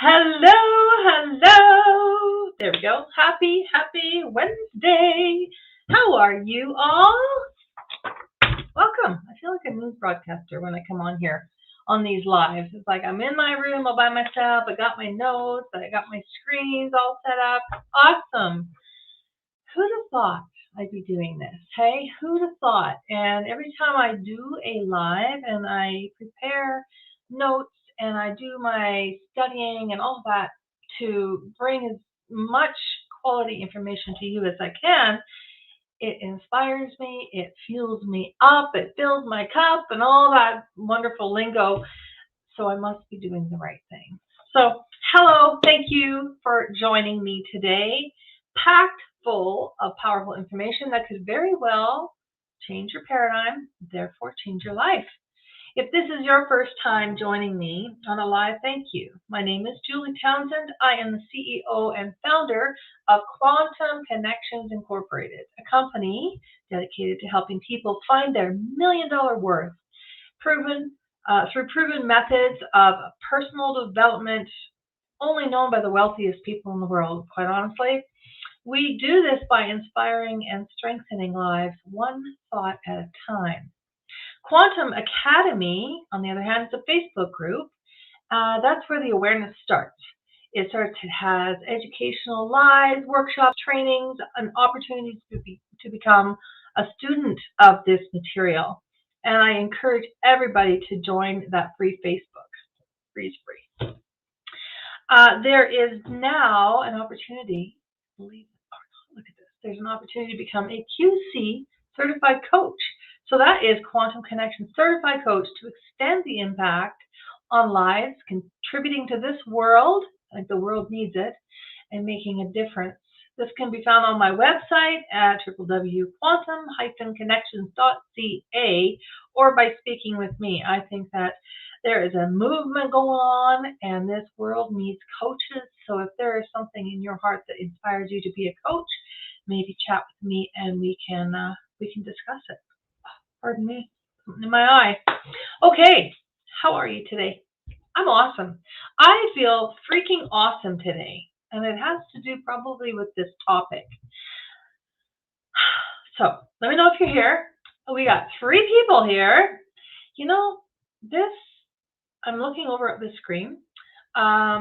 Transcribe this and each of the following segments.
Hello, hello. There we go. Happy Wednesday. How are you all? Welcome. I feel like a news broadcaster when I come on here on these lives. It's like I'm in my room all by myself. I got my notes. I got my screens all set up. Awesome. Who'd have thought I'd be doing this? Hey, who'd have thought? And every time I do a live and I prepare notes and I do my studying and all that to bring as much quality information to you as I can, it inspires me, it fuels me up, it fills my cup, and all that wonderful lingo. So I must be doing the right thing. So, hello, thank you for joining me today. Packed full of powerful information that could very well change your paradigm, therefore change your life. If this is your first time joining me on a live, thank you. My name is Julie Townsend. I am the CEO and founder of Quantum Connections Incorporated, a company dedicated to helping people find their $1,000,000 worth, proven through proven methods of personal development, only known by the wealthiest people in the world, quite honestly. We do this by inspiring and strengthening lives one thought at a time. Quantum Academy, on the other hand, is a Facebook group. That's where the awareness starts. It has educational lives, workshops, trainings, and opportunities to become a student of this material. And I encourage everybody to join that free Facebook. Free. There is now an opportunity, look at this, there's an opportunity to become a QC certified coach. So that is Quantum Connection Certified Coach to extend the impact on lives, contributing to this world, like the world needs it, and making a difference. This can be found on my website at www.quantum-connections.ca or by speaking with me. I think that there is a movement going on and this world needs coaches. So if there is something in your heart that inspires you to be a coach, maybe chat with me and we can discuss it. Pardon me, something in my eye. Okay, how are you today? I'm awesome. I feel freaking awesome today, and it has to do probably with this topic. So let me know if you're here. We got 3 people here. You know, I'm looking over at the screen. I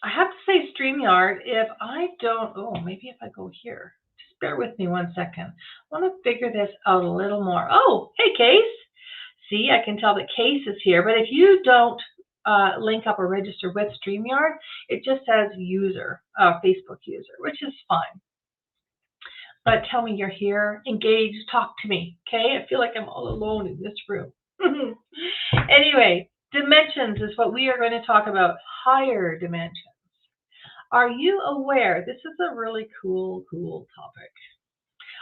have to say StreamYard, if I don't, maybe if I go here. Just bear with me one second. I want to figure this out a little more. Oh, hey, Case. See, I can tell that Case is here, but if you don't link up or register with StreamYard, it just says user, Facebook user, which is fine. But tell me you're here, engage, talk to me, okay? I feel like I'm all alone in this room. Anyway, dimensions is what we are going to talk about, higher dimensions. Are you aware, this is a really cool topic.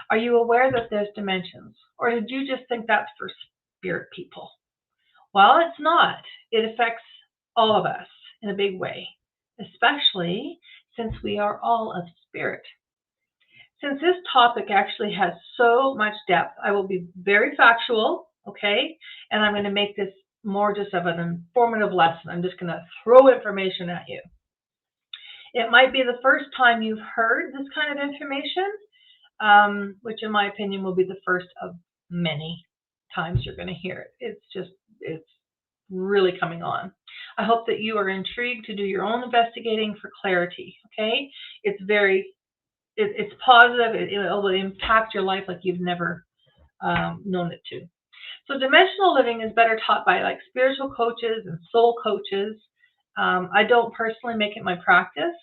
Are you aware that there's dimensions? Or did you just think that's for spirit people? Well, it's not. It affects all of us in a big way, especially since we are all of spirit. Since this topic actually has so much depth, I will be very factual, okay? And I'm going to make this more just of an informative lesson. I'm just going to throw information at you. It might be the first time you've heard this kind of information, which in my opinion will be the first of many times you're going to hear it. It's really coming on. I hope that you are intrigued to do your own investigating for clarity, okay? It's positive. It will impact your life like you've never known it to. So dimensional living is better taught by like spiritual coaches and soul coaches. I don't personally make it my practice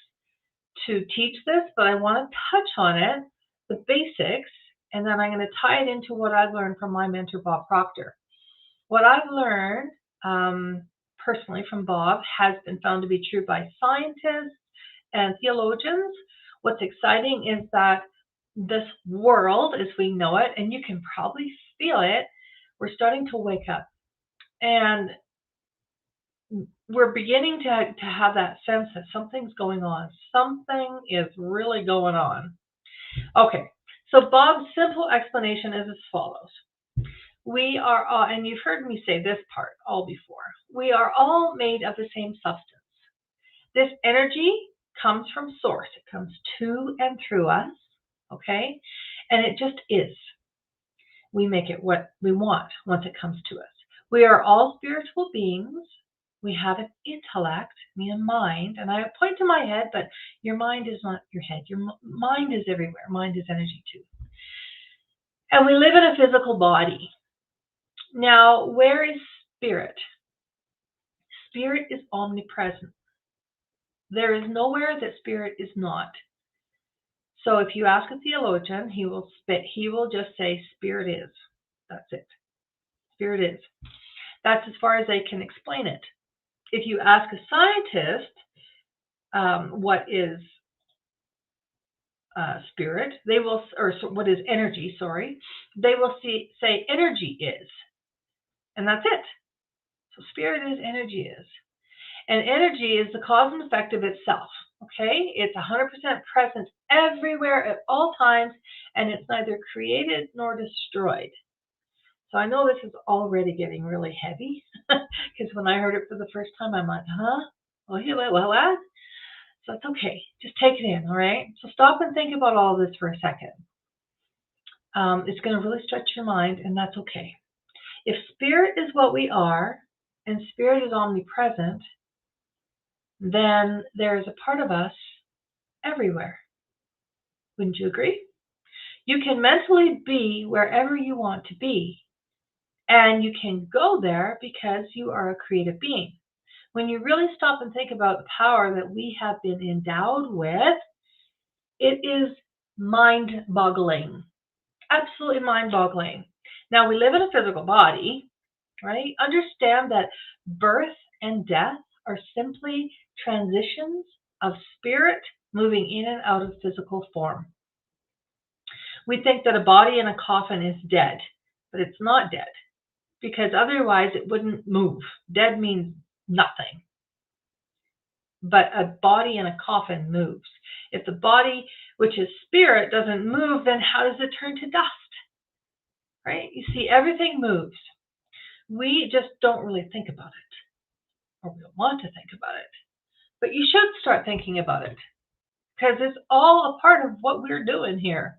to teach this, but I want to touch on it, the basics, and then I'm going to tie it into what I've learned from my mentor, Bob Proctor. What I've learned personally from Bob has been found to be true by scientists and theologians. What's exciting is that this world as we know it, and you can probably feel it, we're starting to wake up. And we're beginning to have that sense that something's going on. Something is really going on. Okay, so Bob's simple explanation is as follows. We are all, and you've heard me say this part all before, we are all made of the same substance. This energy comes from source. It comes to and through us, okay? And it just is. We make it what we want once it comes to us. We are all spiritual beings. We have an intellect, meaning a mind, and I point to my head, but your mind is not your head. Your mind is everywhere. Mind is energy too. And we live in a physical body. Now, where is spirit? Spirit is omnipresent. There is nowhere that spirit is not. So if you ask a theologian, he will just say spirit is. That's it. Spirit is. That's as far as they can explain it. If you ask a scientist what is spirit, they will, or what is energy, sorry, they will say energy is. And that's it. So spirit is, energy is. And energy is the cause and effect of itself. Okay? It's 100% present everywhere at all times, and it's neither created nor destroyed. So I know this is already getting really heavy, because when I heard it for the first time, I'm like, huh? Well, so it's okay. Just take it in, all right? So stop and think about all this for a second. It's going to really stretch your mind, and that's okay. If spirit is what we are, and spirit is omnipresent, then there is a part of us everywhere. Wouldn't you agree? You can mentally be wherever you want to be, and you can go there because you are a creative being. When you really stop and think about the power that we have been endowed with, it is mind-boggling. Absolutely mind-boggling. Now, we live in a physical body, right? Understand that birth and death are simply transitions of spirit moving in and out of physical form. We think that a body in a coffin is dead, but it's not dead, because otherwise it wouldn't move. Dead means nothing. But a body in a coffin moves. If the body, which is spirit, doesn't move, then how does it turn to dust? Right? You see, everything moves. We just don't really think about it, or we don't want to think about it. But you should start thinking about it, because it's all a part of what we're doing here.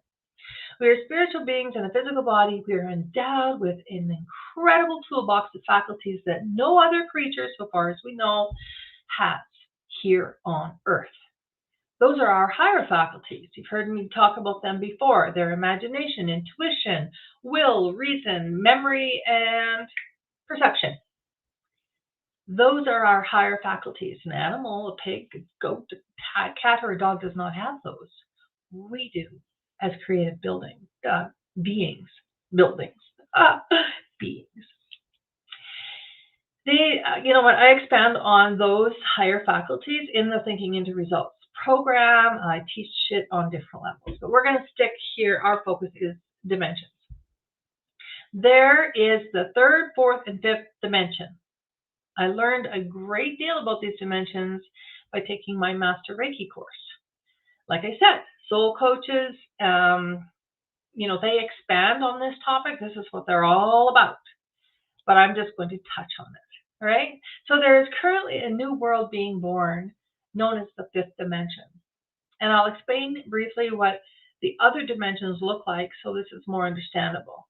We are spiritual beings in a physical body. We are endowed with an incredible toolbox of faculties that no other creature, so far as we know, has here on Earth. Those are our higher faculties. You've heard me talk about them before. They're imagination, intuition, will, reason, memory, and perception. Those are our higher faculties. An animal, a pig, a goat, a cat, or a dog does not have those. We do, as creative beings. Beings. I expand on those higher faculties in the Thinking into Results program. I teach it on different levels, but we're going to stick here. Our focus is dimensions. There is the third, fourth, and fifth dimension. I learned a great deal about these dimensions by taking my Master Reiki course. Like I said, soul coaches, they expand on this topic. This is what they're all about. But I'm just going to touch on it, all right? So there is currently a new world being born known as the fifth dimension. And I'll explain briefly what the other dimensions look like so this is more understandable.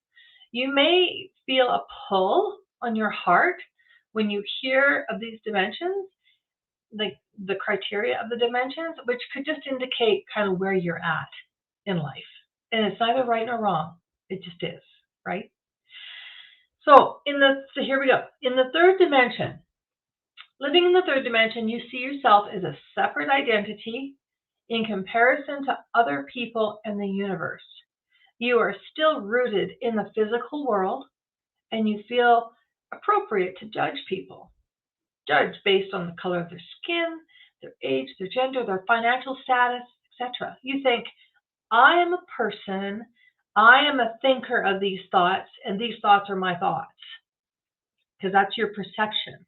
You may feel a pull on your heart when you hear of these dimensions, like the criteria of the dimensions, which could just indicate kind of where you're at in life. And it's neither right nor wrong. It just is, right? So here we go. In the third dimension, living in the third dimension, you see yourself as a separate identity in comparison to other people and the universe. You are still rooted in the physical world, and you feel appropriate to judge people. Judge based on the color of their skin, their age, their gender, their financial status, etc. You think, I am a person, I am a thinker of these thoughts, and these thoughts are my thoughts. Because that's your perception.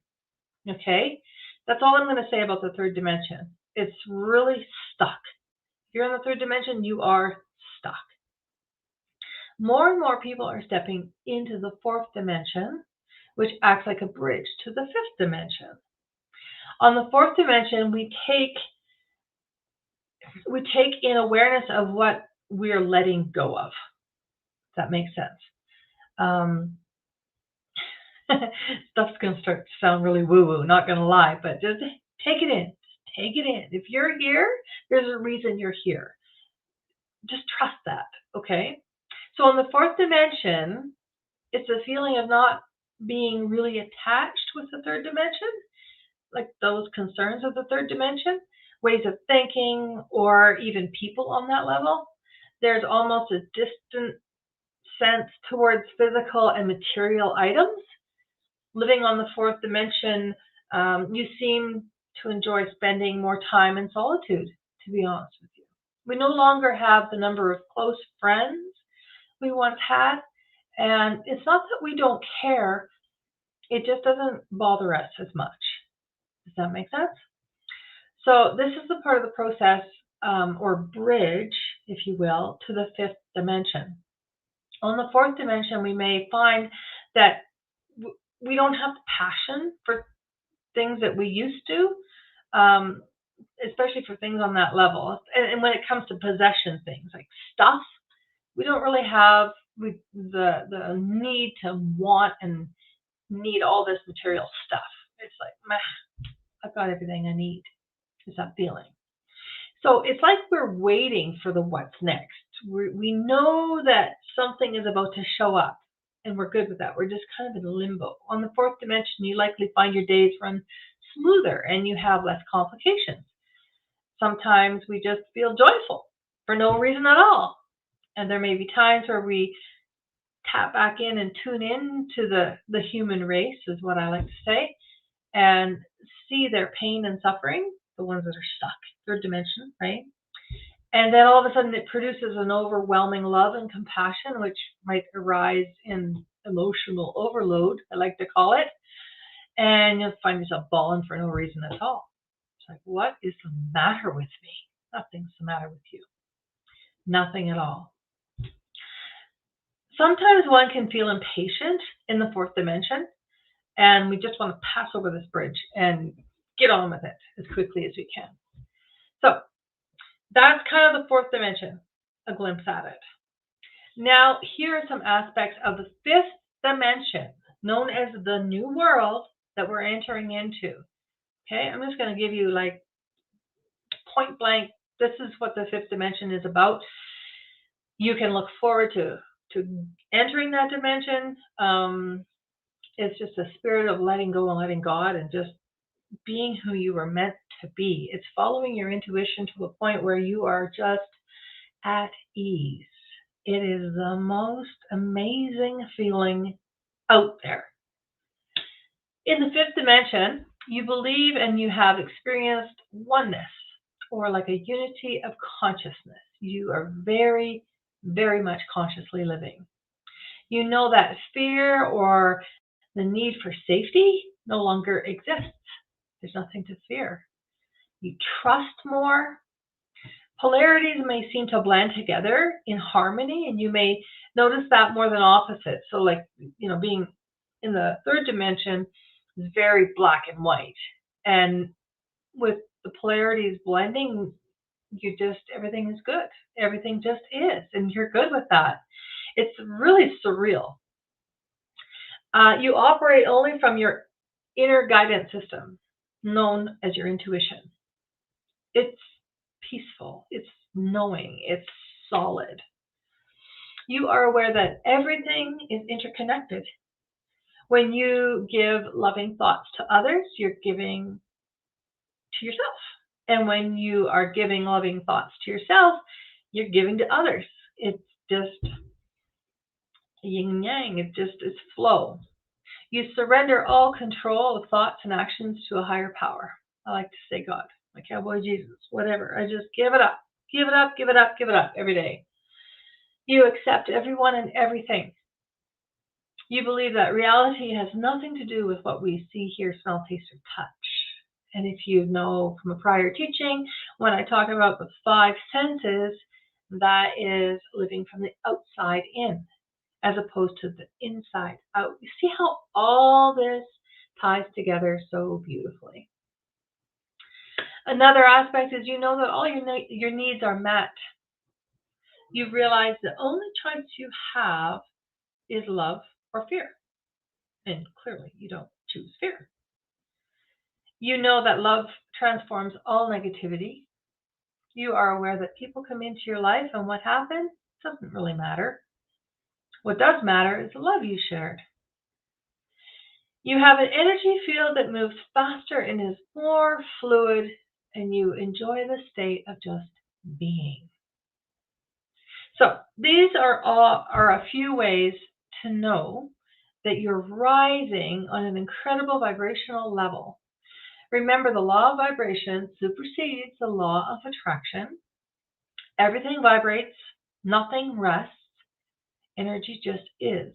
Okay? That's all I'm going to say about the third dimension. It's really stuck. If you're in the third dimension, you are stuck. More and more people are stepping into the fourth dimension, which acts like a bridge to the fifth dimension. On the fourth dimension, we take in awareness of what we're letting go of. If that makes sense. Stuff's going to start to sound really woo-woo, not going to lie, but just take it in. Just take it in. If you're here, there's a reason you're here. Just trust that, okay? So on the fourth dimension, it's a feeling of not being really attached with the third dimension, like those concerns of the third dimension, ways of thinking, or even people on that level. There's almost a distant sense towards physical and material items. Living on the fourth dimension, you seem to enjoy spending more time in solitude, to be honest with you. We no longer have the number of close friends we once had, and it's not that we don't care, it just doesn't bother us as much. Does that make sense? So this is the part of the process, or bridge, if you will, to the fifth dimension. On the fourth dimension, we may find that we don't have passion for things that we used to, especially for things on that level. And when it comes to possession things like stuff, we don't really have the need to want and need all this material stuff. It's like, meh, I've got everything I need. Is that feeling? So it's like we're waiting for the what's next. We know that something is about to show up, and we're good with that. We're just kind of in limbo. On the fourth dimension, you likely find your days run smoother and you have less complications. Sometimes we just feel joyful for no reason at all. And there may be times where we tap back in and tune in to the human race, is what I like to say, and see their pain and suffering, the ones that are stuck, third dimension, right? And then all of a sudden it produces an overwhelming love and compassion, which might arise in emotional overload, I like to call it. And you'll find yourself bawling for no reason at all. It's like, what is the matter with me? Nothing's the matter with you. Nothing at all. Sometimes one can feel impatient in the fourth dimension, and we just want to pass over this bridge and get on with it as quickly as we can. So that's kind of the fourth dimension, a glimpse at it. Now, here are some aspects of the fifth dimension, known as the new world that we're entering into. Okay, I'm just going to give you like point blank, this is what the fifth dimension is about. You can look forward to entering that dimension. It's just a spirit of letting go and letting God and just being who you were meant to be. It's following your intuition to a point where you are just at ease. It is the most amazing feeling out there. In the fifth dimension, you believe and you have experienced oneness, or like a unity of consciousness. You are very, very much consciously living. You know that fear or the need for safety no longer exists. There's nothing to fear. You trust more. Polarities may seem to blend together in harmony, and you may notice that more than opposites. So like, being in the third dimension is very black and white. And with the polarities blending, everything is good. Everything just is, and you're good with that. It's really surreal. You operate only from your inner guidance system, known as your intuition. It's peaceful, it's knowing, it's solid. You are aware that everything is interconnected. When you give loving thoughts to others, you're giving to yourself. And when you are giving loving thoughts to yourself, you're giving to others. It's just yin yang, it's flow. You surrender all control of thoughts and actions to a higher power. I like to say God, my cowboy Jesus, whatever. I just give it up. Give it up, give it up, give it up every day. You accept everyone and everything. You believe that reality has nothing to do with what we see, hear, smell, taste, or touch. And if you know from a prior teaching, when I talk about the five senses, that is living from the outside in, as opposed to the inside out. You see how all this ties together so beautifully. Another aspect is you know that all your needs are met. You realize the only choice you have is love or fear. And clearly, you don't choose fear. You know that love transforms all negativity. You are aware that people come into your life and what happened doesn't really matter. What does matter is the love you shared. You have an energy field that moves faster and is more fluid, and you enjoy the state of just being. So these are a few ways to know that you're rising on an incredible vibrational level. Remember, the law of vibration supersedes the law of attraction. Everything vibrates, nothing rests. Energy just is.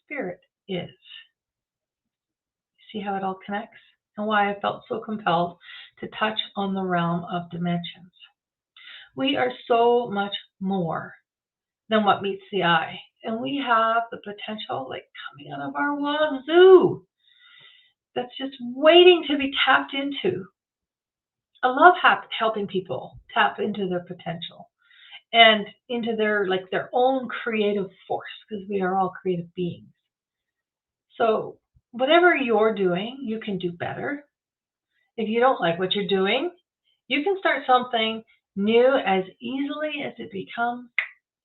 Spirit is. See how it all connects? And why I felt so compelled to touch on the realm of dimensions. We are so much more than what meets the eye. And we have the potential, like coming out of our wazoo, that's just waiting to be tapped into. I love helping people tap into their potential and into their own creative force, because we are all creative beings. So whatever you're doing, you can do better. If you don't like what you're doing, you can start something new as easily as it becomes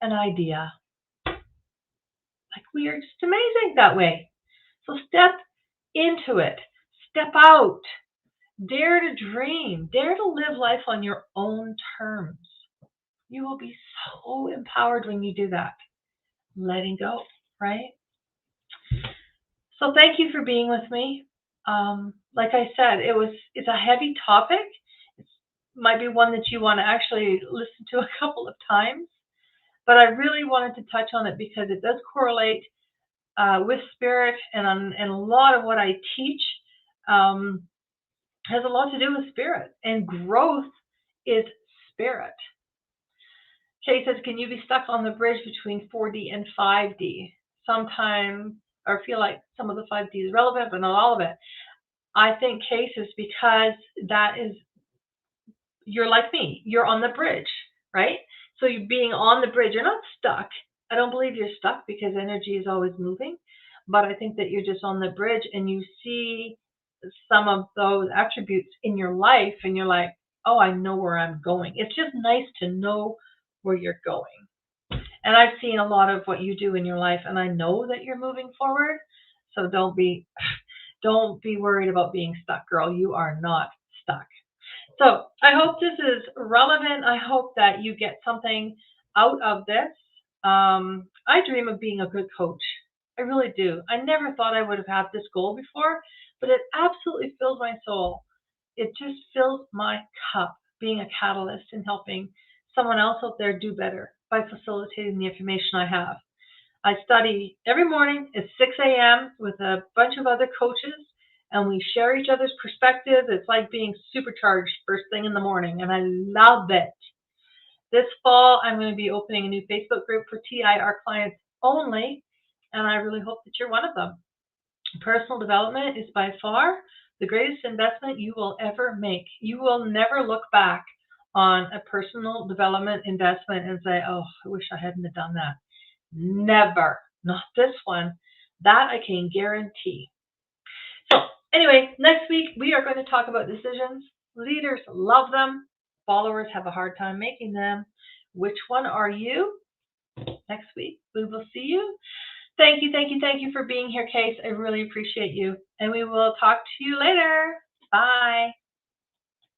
an idea. Like, we are just amazing that way. So step into it. Step out. Dare to dream. Dare to live life on your own terms. You will be so empowered when you do that. Letting go, right? So thank you for being with me. Like I said, it's a heavy topic. It might be one that you want to actually listen to a couple of times. But I really wanted to touch on it because it does correlate with spirit, and a lot of what I teach has a lot to do with spirit, and growth is spirit. Kay says, can you be stuck on the bridge between 4D and 5D? Sometimes, or feel like some of the 5D is relevant, but not all of it. I think, Kay says, because you're like me. You're on the bridge, right? So you're being on the bridge. You're not stuck. I don't believe you're stuck because energy is always moving. But I think that you're just on the bridge and you see some of those attributes in your life and you're like, oh, I know where I'm going. It's just nice to know where you're going. And I've seen a lot of what you do in your life, and I know that you're moving forward. So don't be worried about being stuck, girl. You are not stuck. So I hope this is relevant. I hope that you get something out of this. I dream of being a good coach. I really do. I never thought I would have had this goal before, but it absolutely fills my soul. It just fills my cup, being a catalyst and helping someone else out there do better by facilitating the information I have. I study every morning at 6 a.m. with a bunch of other coaches, and we share each other's perspectives. It's like being supercharged first thing in the morning, and I love it. This fall, I'm going to be opening a new Facebook group for TIR clients only, and I really hope that you're one of them. Personal development is by far the greatest investment you will ever make. You will never look back on a personal development investment and say, oh, I wish I hadn't have done that. Never. Not this one. That I can guarantee. So anyway, next week we are going to talk about decisions. Leaders love them. Followers have a hard time making them. Which one are you? Next week we will see you. Thank you for being here, Case. I really appreciate you. And we will talk to you later. Bye.